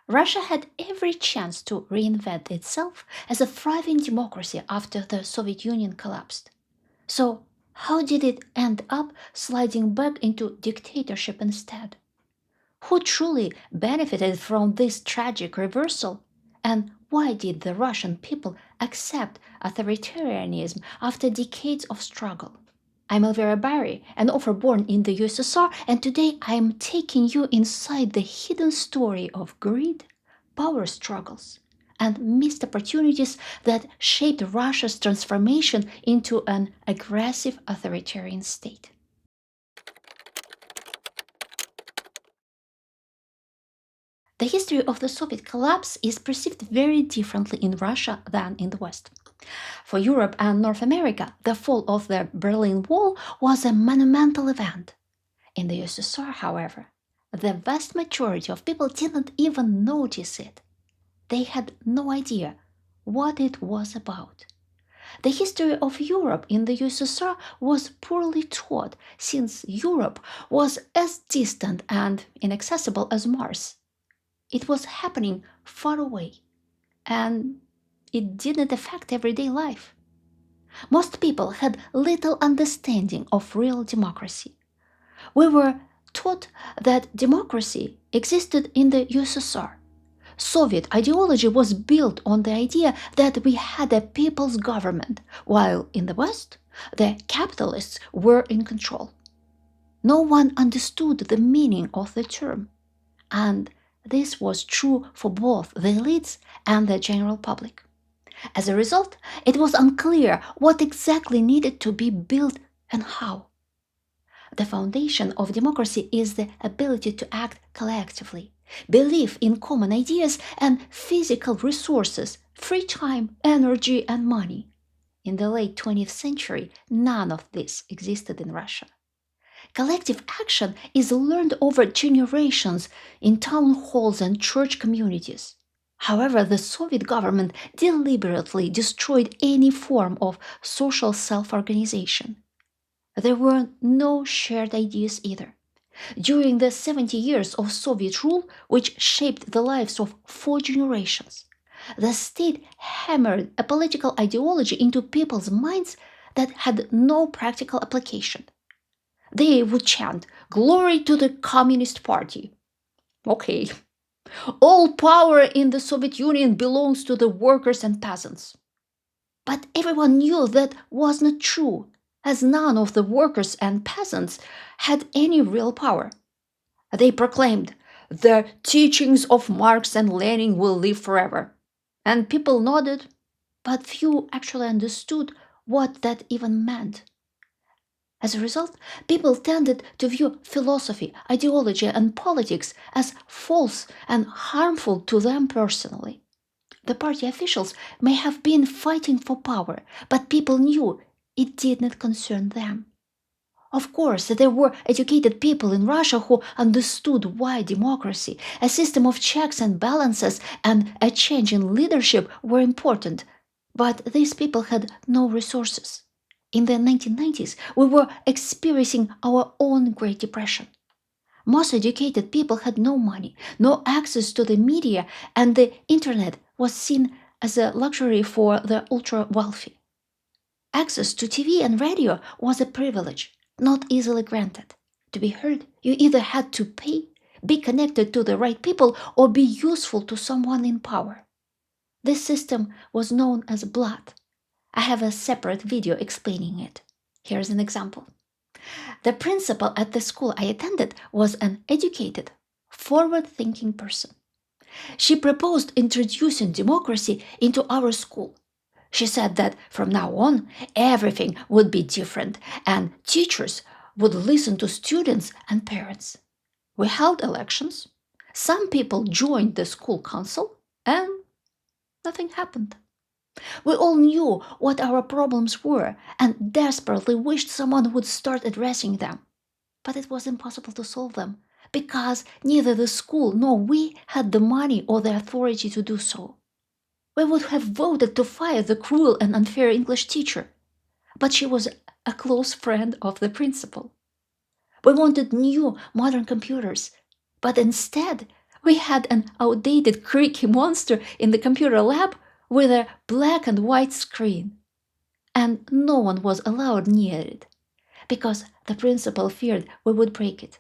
Russia had every chance to reinvent itself as a thriving democracy after the Soviet Union collapsed. So, how did it end up sliding back into dictatorship instead? Who truly benefited from this tragic reversal? And why did the Russian people accept authoritarianism after decades of struggle? I'm Elvira Barry, an author born in the USSR, and today I am taking you inside the hidden story of greed, power struggles, and missed opportunities that shaped Russia's transformation into an aggressive authoritarian state. The history of the Soviet collapse is perceived very differently in Russia than in the West. For Europe and North America, the fall of the Berlin Wall was a monumental event. In the USSR, however, the vast majority of people didn't even notice it. They had no idea what it was about. The history of Europe in the USSR was poorly taught since Europe was as distant and inaccessible as Mars. It was happening far away, and it didn't affect everyday life. Most people had little understanding of real democracy. We were taught that democracy existed in the USSR. Soviet ideology was built on the idea that we had a people's government, while in the West, the capitalists were in control. No one understood the meaning of the term, and this was true for both the elites and the general public. As a result, it was unclear what exactly needed to be built and how. The foundation of democracy is the ability to act collectively, belief in common ideas and physical resources, free time, energy, and money. In the late 20th century, none of this existed in Russia. Collective action is learned over generations in town halls and church communities. However, the Soviet government deliberately destroyed any form of social self organization. There were no shared ideas either. During the 70 years of Soviet rule, which shaped the lives of 4 generations, the state hammered a political ideology into people's minds that had no practical application. They would chant, "Glory to the Communist Party." Okay. All power in the Soviet Union belongs to the workers and peasants. But everyone knew that was not true, as none of the workers and peasants had any real power. They proclaimed, "The teachings of Marx and Lenin will live forever." And people nodded, but few actually understood what that even meant. As a result, people tended to view philosophy, ideology, and politics as false and harmful to them personally. The party officials may have been fighting for power, but people knew it did not concern them. Of course, there were educated people in Russia who understood why democracy, a system of checks and balances, and a change in leadership were important, but these people had no resources. In the 1990s, we were experiencing our own Great Depression. Most educated people had no money, no access to the media, and the internet was seen as a luxury for the ultra wealthy. Access to TV and radio was a privilege, not easily granted. To be heard, you either had to pay, be connected to the right people, or be useful to someone in power. This system was known as blood. I have a separate video explaining it. Here's an example. The principal at the school I attended was an educated, forward-thinking person. She proposed introducing democracy into our school. She said that from now on, everything would be different and teachers would listen to students and parents. We held elections. Some people joined the school council, and nothing happened. We all knew what our problems were and desperately wished someone would start addressing them. But it was impossible to solve them because neither the school nor we had the money or the authority to do so. We would have voted to fire the cruel and unfair English teacher, but she was a close friend of the principal. We wanted new modern computers, but instead We had an outdated creaky monster in the computer lab with a black and white screen, and no one was allowed near it because the principal feared we would break it.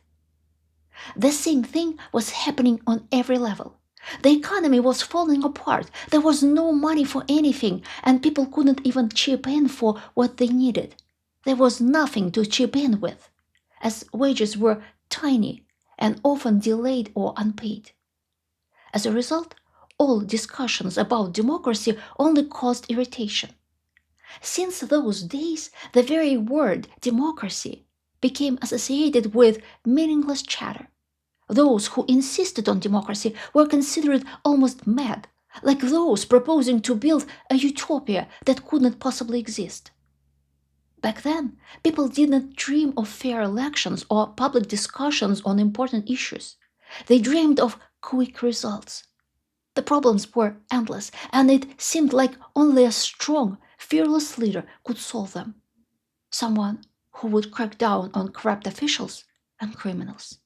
The same thing was happening on every level. The economy was falling apart. There was no money for anything, and people couldn't even chip in for what they needed. There was nothing to chip in with, as wages were tiny and often delayed or unpaid. As a result, all discussions about democracy only caused irritation. Since those days, the very word democracy became associated with meaningless chatter. Those who insisted on democracy were considered almost mad, like those proposing to build a utopia that couldn't possibly exist. Back then, people didn't dream of fair elections or public discussions on important issues. They dreamed of quick results. The problems were endless, and it seemed like only a strong, fearless leader could solve them. Someone who would crack down on corrupt officials and criminals.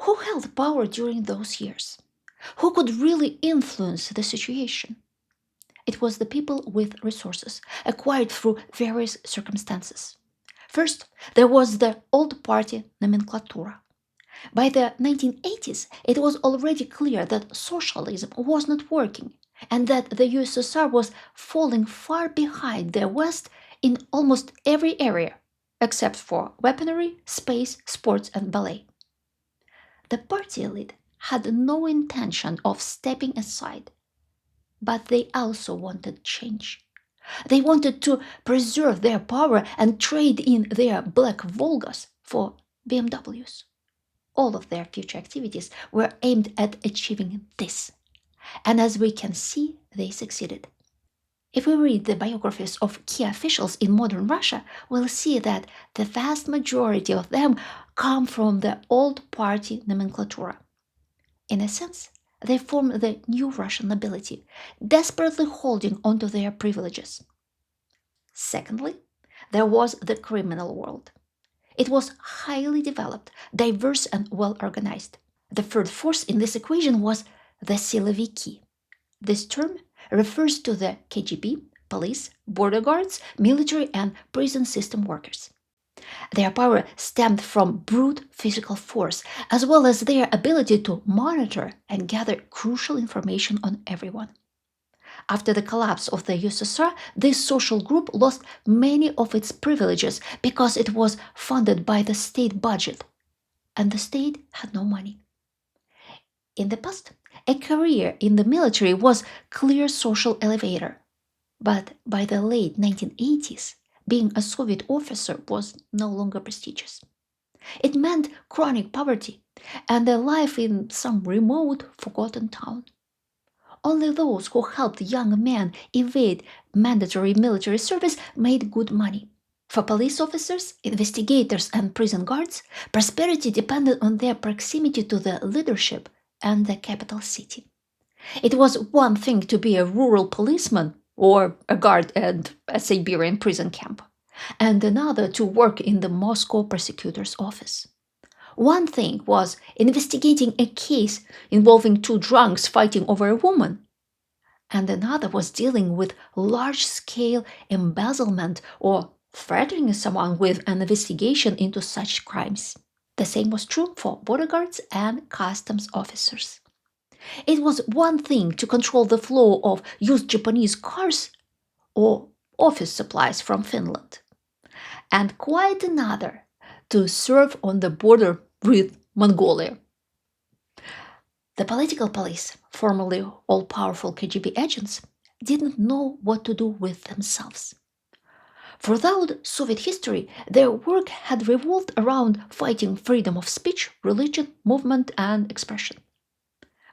Who held power during those years? Who could really influence the situation? It was the people with resources, acquired through various circumstances. First, there was the old party nomenclatura. By the 1980s, it was already clear that socialism was not working and that the USSR was falling far behind the West in almost every area, except for weaponry, space, sports, and ballet. The party elite had no intention of stepping aside, but they also wanted change. They wanted to preserve their power and trade in their black Volgas for BMWs. All of their future activities were aimed at achieving this. And as we can see, they succeeded. If we read the biographies of key officials in modern Russia, we'll see that the vast majority of them come from the old party nomenclatura. In a sense, they form the new Russian nobility, desperately holding onto their privileges. Secondly, there was the criminal world. It was highly developed, diverse, and well organized. The third force in this equation was the siloviki. This term refers to the KGB, police, border guards, military, and prison system workers. Their power stemmed from brute physical force, as well as their ability to monitor and gather crucial information on everyone. After the collapse of the USSR, this social group lost many of its privileges because it was funded by the state budget, and the state had no money. In the past, a career in the military was clear social elevator, but by the late 1980s, being a Soviet officer was no longer prestigious. It meant chronic poverty and a life in some remote, forgotten town. Only those who helped young men evade mandatory military service made good money. For police officers, investigators, and prison guards, prosperity depended on their proximity to the leadership and the capital city. It was one thing to be a rural policeman or a guard at a Siberian prison camp, and another to work in the Moscow prosecutor's office. One thing was investigating a case involving two drunks fighting over a woman, and another was dealing with large scale embezzlement or threatening someone with an investigation into such crimes. The same was true for border guards and customs officers. It was one thing to control the flow of used Japanese cars or office supplies from Finland, and quite another to serve on the border with Mongolia. The political police, formerly all-powerful KGB agents, didn't know what to do with themselves. Throughout Soviet history, their work had revolved around fighting freedom of speech, religion, movement, and expression.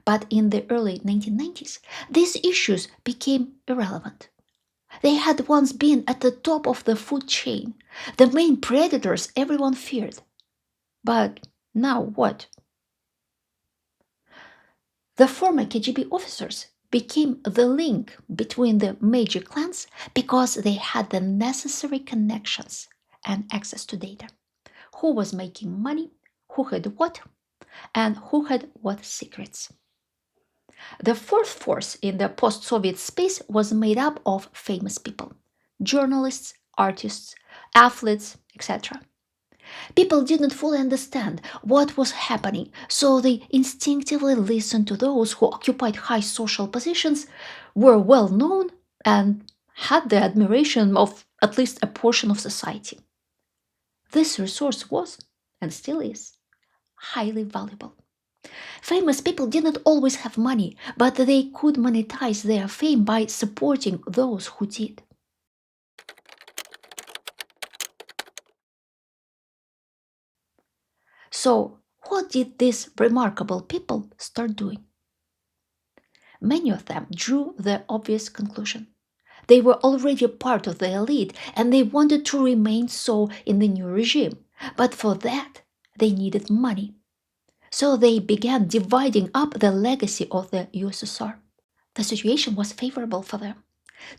But in the early 1990s, these issues became irrelevant. They had once been at the top of the food chain, the main predators everyone feared. But now what? The former KGB officers became the link between the major clans because they had the necessary connections and access to data. who was making money, who had what, and who had what secrets. The fourth force in the post Soviet space was made up of famous people: journalists, artists, athletes, etc. People didn't fully understand what was happening, so they instinctively listened to those who occupied high social positions, were well known, and had the admiration of at least a portion of society. This resource was, and still is, highly valuable. Famous people didn't always have money, but they could monetize their fame by supporting those who did. So, what did these remarkable people start doing? Many of them drew the obvious conclusion. They were already part of the elite and they wanted to remain so in the new regime. But for that, they needed money. So they began dividing up the legacy of the USSR. The situation was favorable for them.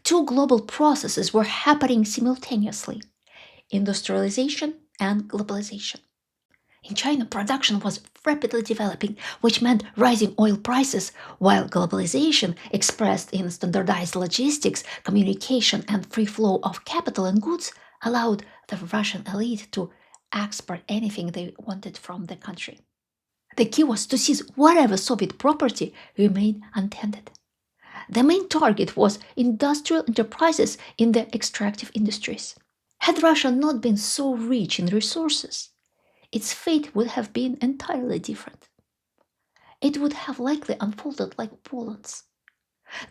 Two global processes were happening simultaneously: industrialization and globalization. In China, production was rapidly developing, which meant rising oil prices, while globalization, expressed in standardized logistics, communication, and free flow of capital and goods, allowed the Russian elite to export anything they wanted from the country. The key was to seize whatever Soviet property remained untended. The main target was industrial enterprises in the extractive industries. Had Russia not been so rich in resources, its fate would have been entirely different. It would have likely unfolded like Poland's.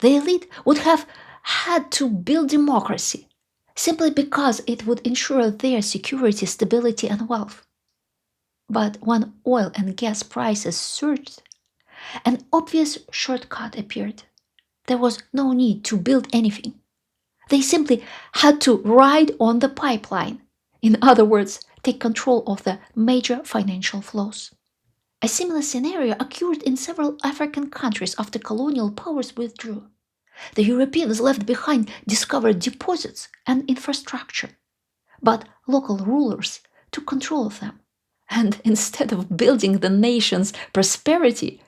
The elite would have had to build democracy simply because it would ensure their security, stability, and wealth. But when oil and gas prices surged, an obvious shortcut appeared. There was no need to build anything. They simply had to ride on the pipeline. In other words, take control of the major financial flows. A similar scenario occurred in several African countries after colonial powers withdrew. The Europeans left behind discovered deposits and infrastructure, but local rulers took control of them. And instead of building the nation's prosperity,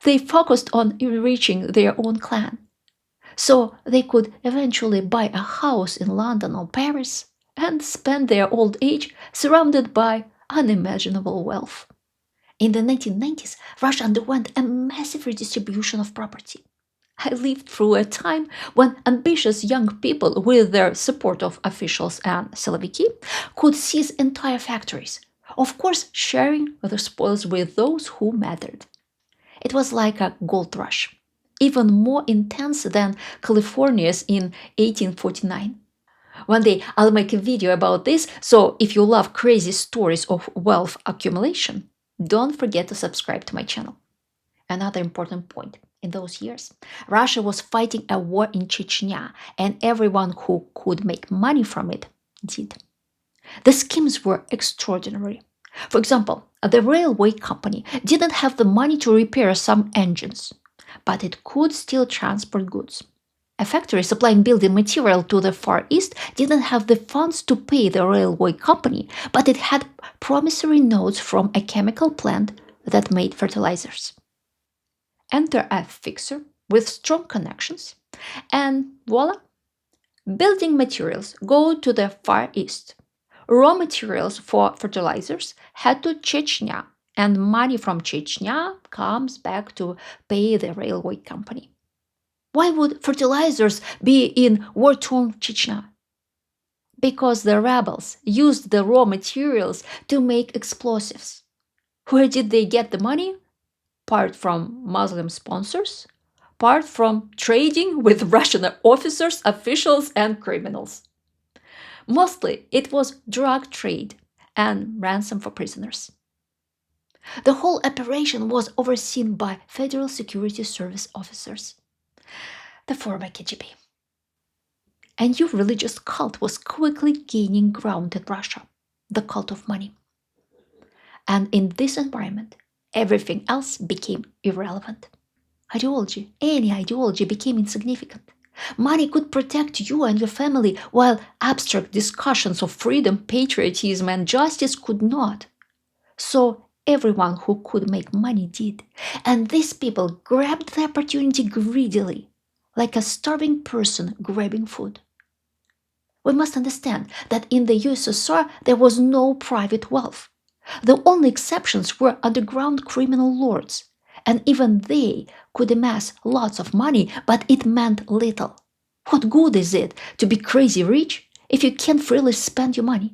they focused on enriching their own clan. So they could eventually buy a house in London or Paris and spend their old age surrounded by unimaginable wealth. In the 1990s, Russia underwent a massive redistribution of property. I lived through a time when ambitious young people, with the support of officials and Siloviki, could seize entire factories, of course, sharing the spoils with those who mattered. It was like a gold rush, even more intense than California's in 1849. One day I'll make a video about this, so if you love crazy stories of wealth accumulation, don't forget to subscribe to my channel. Another important point: in those years, Russia was fighting a war in Chechnya, and everyone who could make money from it did. The schemes were extraordinary. For example, the railway company didn't have the money to repair some engines, but it could still transport goods. A factory supplying building material to the Far East didn't have the funds to pay the railway company, but it had promissory notes from a chemical plant that made fertilizers. Enter a fixer with strong connections, and voila, building materials go to the Far East. Raw materials for fertilizers head to Chechnya, and money from Chechnya comes back to pay the railway company. Why would fertilizers be in war-torn Chechnya? Because the rebels used the raw materials to make explosives. Where did they get the money? Part from Muslim sponsors, part from trading with Russian officers, officials, and criminals. Mostly it was drug trade and ransom for prisoners. The whole operation was overseen by Federal Security Service officers, the former KGB. A new religious cult was quickly gaining ground in Russia: the cult of money. And in this environment, everything else became irrelevant. Ideology, any ideology, became insignificant. Money could protect you and your family, while abstract discussions of freedom, patriotism, and justice could not. So everyone who could make money did, and these people grabbed the opportunity greedily, like a starving person grabbing food. We must understand that in the USSR there was no private wealth. The only exceptions were underground criminal lords, and even they could amass lots of money, but it meant little. What good is it to be crazy rich if you can't freely spend your money?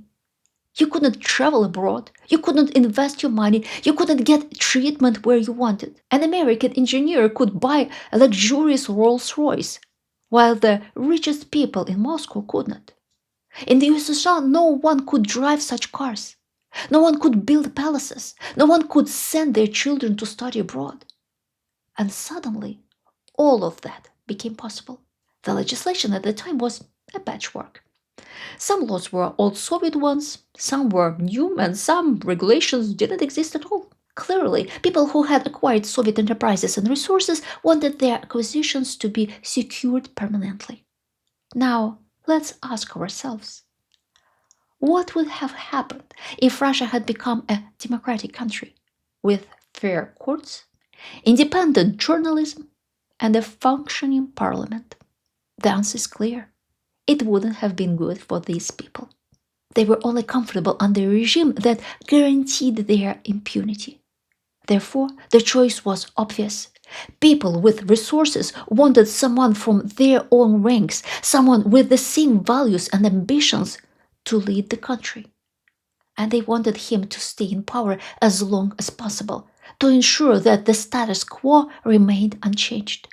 You couldn't travel abroad, you couldn't invest your money, you couldn't get treatment where you wanted. An American engineer could buy a luxurious Rolls Royce, while the richest people in Moscow could not. In the USSR, no one could drive such cars. No one could build palaces. No one could send their children to study abroad. And suddenly, all of that became possible. The legislation at the time was a patchwork. Some laws were old Soviet ones, some were new, and some regulations didn't exist at all. Clearly, people who had acquired Soviet enterprises and resources wanted their acquisitions to be secured permanently. Now, let's ask ourselves, what would have happened if Russia had become a democratic country with fair courts, independent journalism, and a functioning parliament? The answer is clear. It wouldn't have been good for these people. They were only comfortable under a regime that guaranteed their impunity. Therefore, the choice was obvious. People with resources wanted someone from their own ranks, someone with the same values and ambitions to lead the country. And they wanted him to stay in power as long as possible, to ensure that the status quo remained unchanged.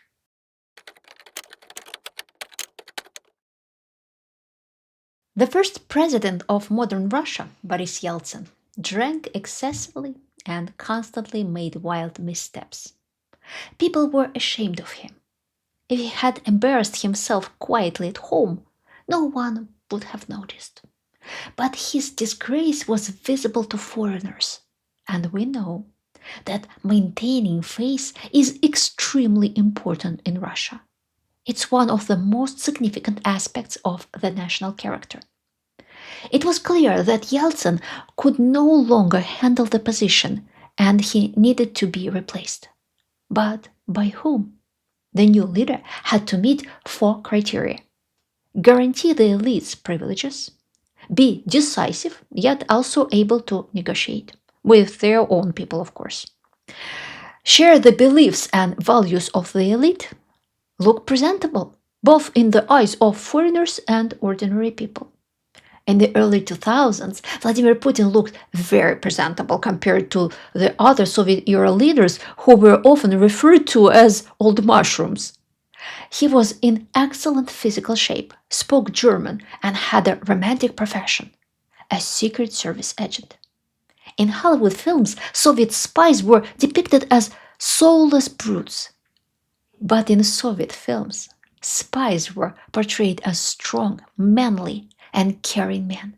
The first president of modern Russia, Boris Yeltsin, drank excessively and constantly made wild missteps. People were ashamed of him. If he had embarrassed himself quietly at home, no one would have noticed. But his disgrace was visible to foreigners, and we know that maintaining face is extremely important in Russia. It's one of the most significant aspects of the national character. It was clear that Yeltsin could no longer handle the position and he needed to be replaced. But by whom? The new leader had to meet four criteria: guarantee the elite's privileges, be decisive yet also able to negotiate with their own people, of course, share the beliefs and values of the elite, look presentable, both in the eyes of foreigners and ordinary people. In the early 2000s, Vladimir Putin looked very presentable compared to the other Soviet era leaders who were often referred to as old mushrooms. He was in excellent physical shape, spoke German, and had a romantic profession: a Secret Service agent. In Hollywood films, Soviet spies were depicted as soulless brutes. But in Soviet films, spies were portrayed as strong, manly, and caring men.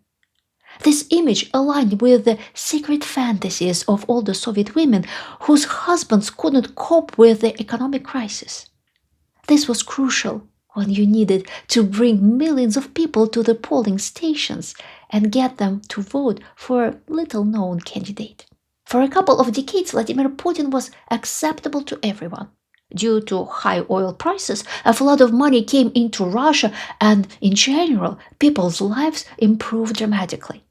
This image aligned with the secret fantasies of older Soviet women whose husbands couldn't cope with the economic crisis. This was crucial when you needed to bring millions of people to the polling stations and get them to vote for a little known candidate. For a couple of decades, Vladimir Putin was acceptable to everyone. Due to high oil prices, a flood of money came into Russia, and in general, people's lives improved dramatically.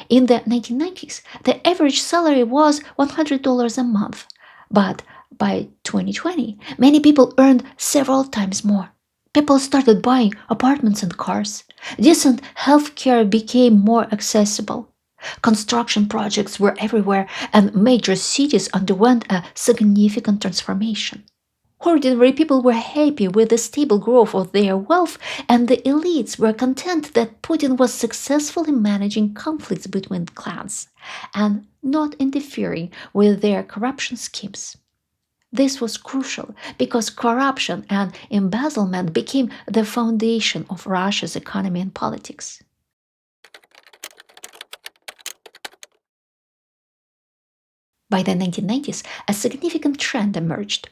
In the 1990s, the average salary was $100 a month, but by 2020, many people earned several times more. People started buying apartments and cars. Decent healthcare became more accessible. Construction projects were everywhere, and major cities underwent a significant transformation. Ordinary people were happy with the stable growth of their wealth, and the elites were content that Putin was successfully managing conflicts between clans and not interfering with their corruption schemes. This was crucial because corruption and embezzlement became the foundation of Russia's economy and politics. By the 1990s, a significant trend emerged: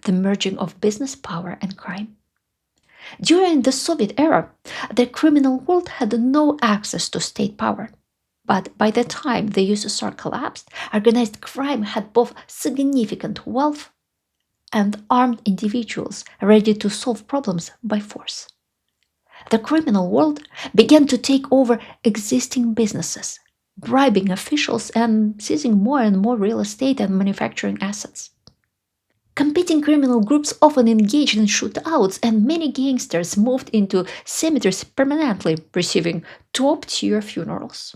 the merging of business power and crime. During the Soviet era, the criminal world had no access to state power. But by the time the USSR collapsed, organized crime had both significant wealth and armed individuals ready to solve problems by force. The criminal world began to take over existing businesses, bribing officials and seizing more and more real estate and manufacturing assets. Competing criminal groups often engaged in shootouts, and many gangsters moved into cemeteries permanently, receiving top tier funerals.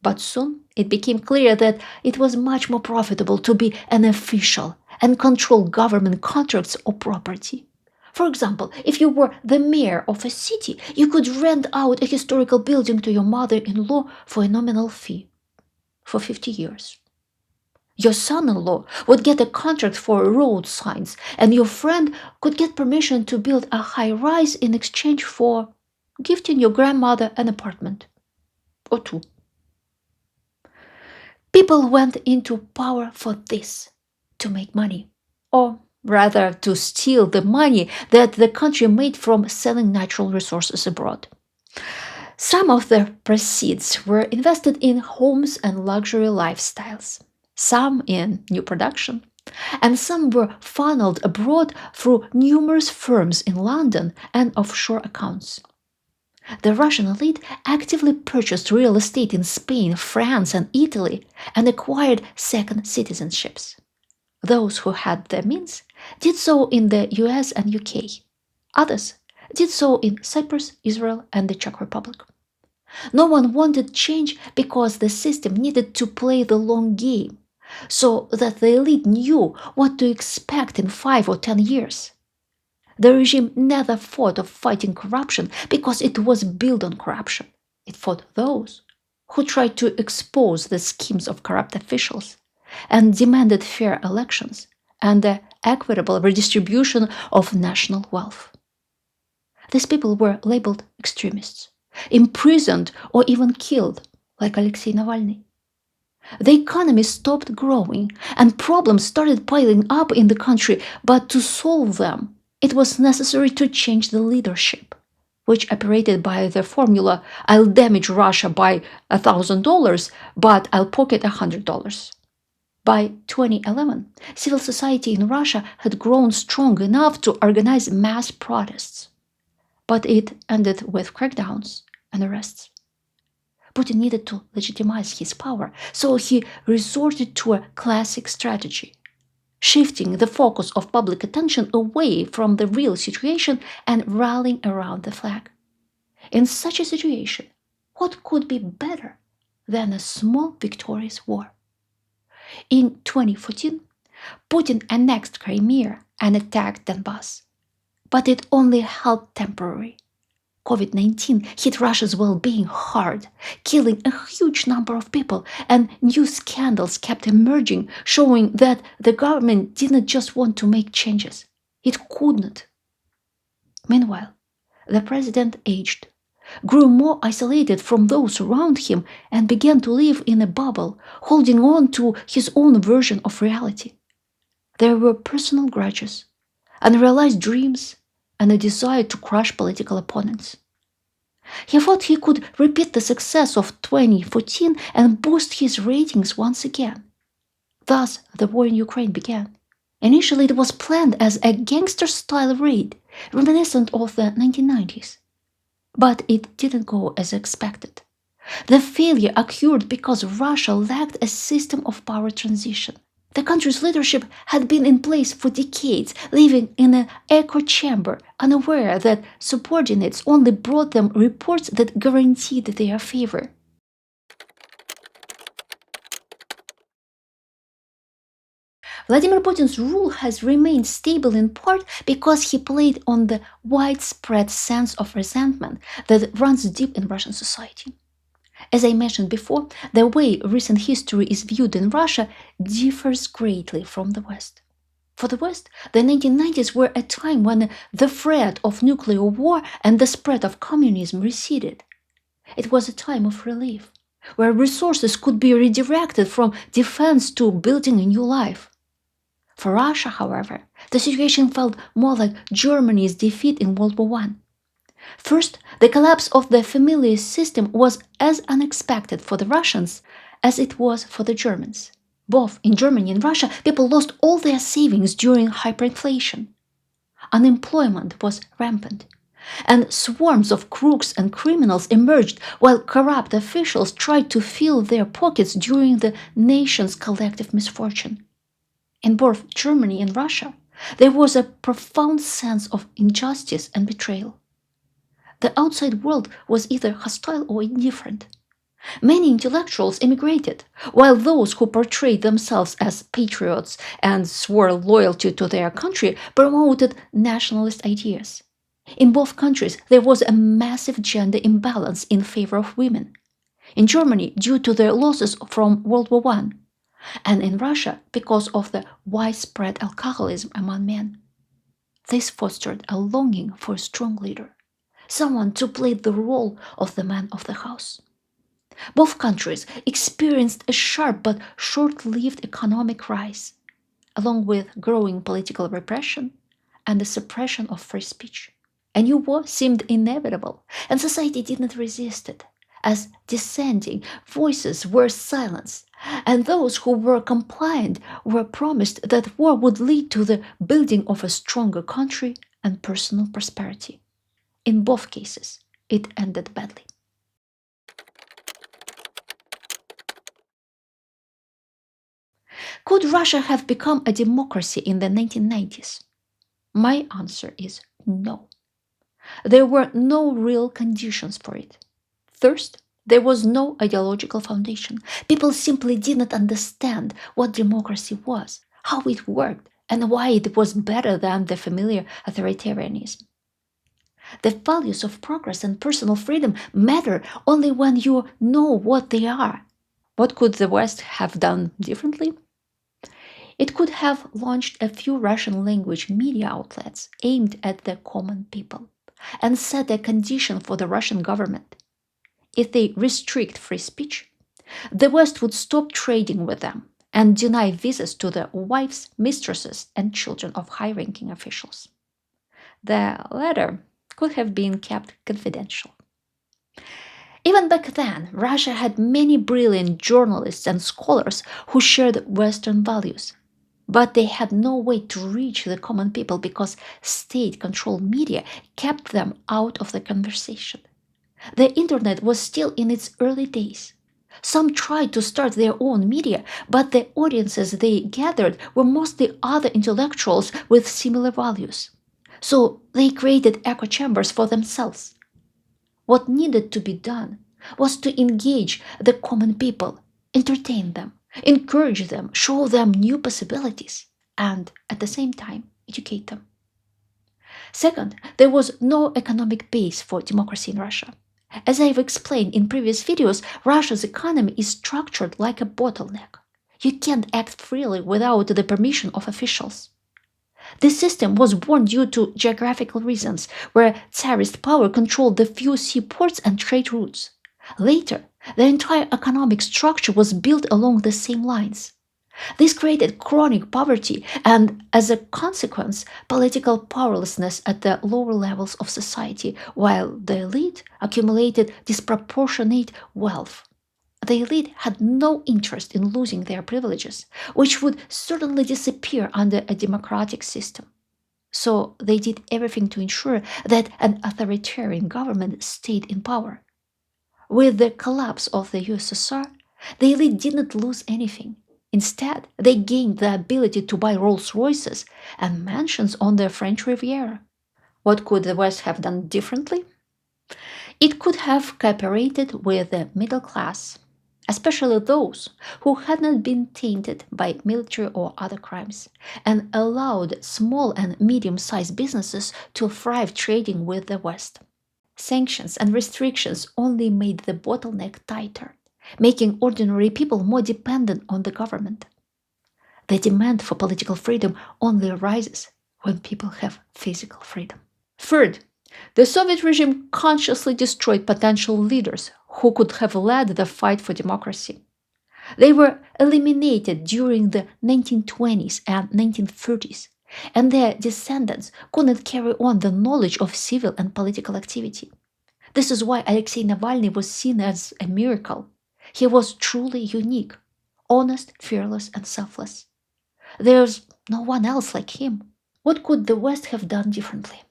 But soon it became clear that it was much more profitable to be an official and control government contracts or property. For example, if you were the mayor of a city, you could rent out a historical building to your mother in law for a nominal fee for 50 years. Your son in law would get a contract for road signs, and your friend could get permission to build a high rise in exchange for gifting your grandmother an apartment or two. People went into power for this, to make money, or rather to steal the money that the country made from selling natural resources abroad. Some of the proceeds were invested in homes and luxury lifestyles, some in new production, and some were funneled abroad through numerous firms in London and offshore accounts. The Russian elite actively purchased real estate in Spain, France, and Italy and acquired second citizenships. Those who had the means did so in the US and UK. Others did so in Cyprus, Israel, and the Czech Republic. No one wanted change because the system needed to play the long game, so that the elite knew what to expect in 5 or 10 years. The regime never thought of fighting corruption because it was built on corruption. It fought those who tried to expose the schemes of corrupt officials and demanded fair elections and the equitable redistribution of national wealth. These people were labeled extremists, imprisoned or even killed, like Alexei Navalny. The economy stopped growing and problems started piling up in the country, but to solve them, it was necessary to change the leadership, which operated by the formula I'll damage Russia by $1,000, but I'll pocket $100. By 2011, civil society in Russia had grown strong enough to organize mass protests, but it ended with crackdowns and arrests. Putin needed to legitimize his power, so he resorted to a classic strategy, shifting the focus of public attention away from the real situation and rallying around the flag. In such a situation, what could be better than a small victorious war? In 2014, Putin annexed Crimea and attacked Donbass, but it only held temporarily. COVID-19 hit Russia's well-being hard, killing a huge number of people, and new scandals kept emerging, showing that the government didn't just want to make changes. It couldn't. Meanwhile, the president aged, grew more isolated from those around him, and began to live in a bubble, holding on to his own version of reality. There were personal grudges, unrealized dreams, and a desire to crush political opponents. He thought he could repeat the success of 2014 and boost his ratings once again. Thus, the war in Ukraine began. Initially, it was planned as a gangster-style raid, reminiscent of the 1990s. But it didn't go as expected. The failure occurred because Russia lacked a system of power transition. The country's leadership had been in place for decades, living in an echo chamber, unaware that subordinates only brought them reports that guaranteed their favor. Vladimir Putin's rule has remained stable in part because he played on the widespread sense of resentment that runs deep in Russian society. As I mentioned before, the way recent history is viewed in Russia differs greatly from the West. For the West, the 1990s were a time when the threat of nuclear war and the spread of communism receded. It was a time of relief, where resources could be redirected from defense to building a new life. For Russia, however, the situation felt more like Germany's defeat in World War I. First, the collapse of the familiar system was as unexpected for the Russians as it was for the Germans. Both in Germany and Russia, people lost all their savings during hyperinflation. Unemployment was rampant, and swarms of crooks and criminals emerged while corrupt officials tried to fill their pockets during the nation's collective misfortune. In both Germany and Russia, there was a profound sense of injustice and betrayal. The outside world was either hostile or indifferent. Many intellectuals immigrated, while those who portrayed themselves as patriots and swore loyalty to their country promoted nationalist ideas. In both countries, there was a massive gender imbalance in favor of women. In Germany, due to their losses from World War I, and in Russia, because of the widespread alcoholism among men. This fostered a longing for a strong leader, someone to play the role of the man of the house. Both countries experienced a sharp but short-lived economic rise, along with growing political repression and the suppression of free speech. A new war seemed inevitable, and society didn't resist it, as dissenting voices were silenced, and those who were compliant were promised that war would lead to the building of a stronger country and personal prosperity. In both cases, it ended badly. Could Russia have become a democracy in the 1990s? My answer is no. There were no real conditions for it. First, there was no ideological foundation. People simply didn't understand what democracy was, how it worked, and why it was better than the familiar authoritarianism. The values of progress and personal freedom matter only when you know what they are. What could the West have done differently? It could have launched a few Russian language media outlets aimed at the common people and set a condition for the Russian government. If they restrict free speech, the West would stop trading with them and deny visas to the wives, mistresses, and children of high ranking officials. The latter could have been kept confidential. Even back then, Russia had many brilliant journalists and scholars who shared Western values. But they had no way to reach the common people because state controlled media kept them out of the conversation. The internet was still in its early days. Some tried to start their own media, but the audiences they gathered were mostly other intellectuals with similar values. So they created echo chambers for themselves. What needed to be done was to engage the common people, entertain them, encourage them, show them new possibilities, and at the same time, educate them. Second, there was no economic base for democracy in Russia. As I've explained in previous videos, Russia's economy is structured like a bottleneck. You can't act freely without the permission of officials. This system was born due to geographical reasons, where Tsarist power controlled the few seaports and trade routes. Later, the entire economic structure was built along the same lines. This created chronic poverty and, as a consequence, political powerlessness at the lower levels of society, while the elite accumulated disproportionate wealth. The elite had no interest in losing their privileges, which would certainly disappear under a democratic system. So they did everything to ensure that an authoritarian government stayed in power. With the collapse of the USSR, the elite didn't lose anything. Instead, they gained the ability to buy Rolls Royces and mansions on the French Riviera. What could the West have done differently? It could have cooperated with the middle class, especially those who had not been tainted by military or other crimes, and allowed small and medium sized businesses to thrive trading with the West. Sanctions and restrictions only made the bottleneck tighter, making ordinary people more dependent on the government. The demand for political freedom only arises when people have physical freedom. Third, the Soviet regime consciously destroyed potential leaders who could have led the fight for democracy. They were eliminated during the 1920s and 1930s, and their descendants couldn't carry on the knowledge of civil and political activity. This is why Alexei Navalny was seen as a miracle. He was truly unique, honest, fearless, and selfless. There's no one else like him. What could the West have done differently?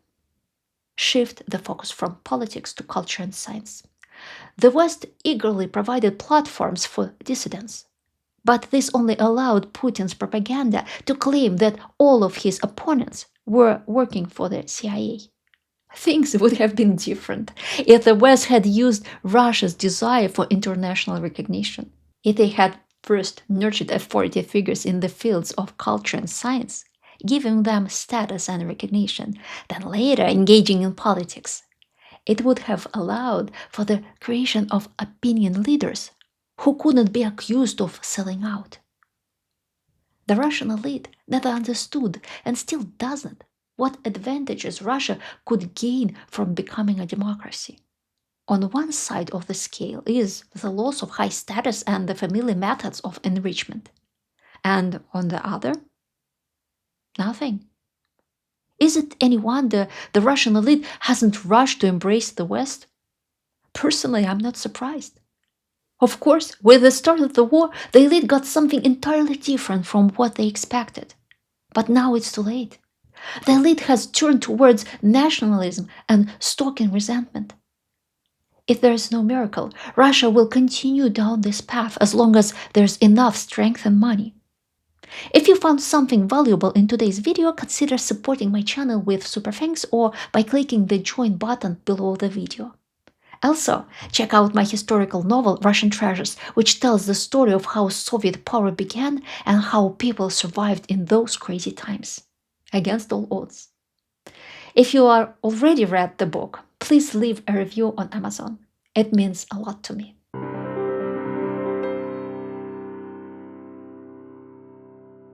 Shift the focus from politics to culture and science. The West eagerly provided platforms for dissidents, but this only allowed Putin's propaganda to claim that all of his opponents were working for the CIA. Things would have been different if the West had used Russia's desire for international recognition, if they had first nurtured authority figures in the fields of culture and science, giving them status and recognition, then later engaging in politics. It would have allowed for the creation of opinion leaders who couldn't be accused of selling out. The Russian elite never understood and still doesn't what advantages Russia could gain from becoming a democracy. On one side of the scale is the loss of high status and the familiar methods of enrichment, and on the other, nothing. Is it any wonder the Russian elite hasn't rushed to embrace the West? Personally, I'm not surprised. Of course, with the start of the war, the elite got something entirely different from what they expected. But now it's too late. The elite has turned towards nationalism and stoking resentment. If there is no miracle, Russia will continue down this path as long as there's enough strength and money. If you found something valuable in today's video, consider supporting my channel with super thanks or by clicking the join button below the video. Also, check out my historical novel Russian Treasures, which tells the story of how Soviet power began and how people survived in those crazy times, against all odds. If you are already read the book, please leave a review on Amazon. It means a lot to me.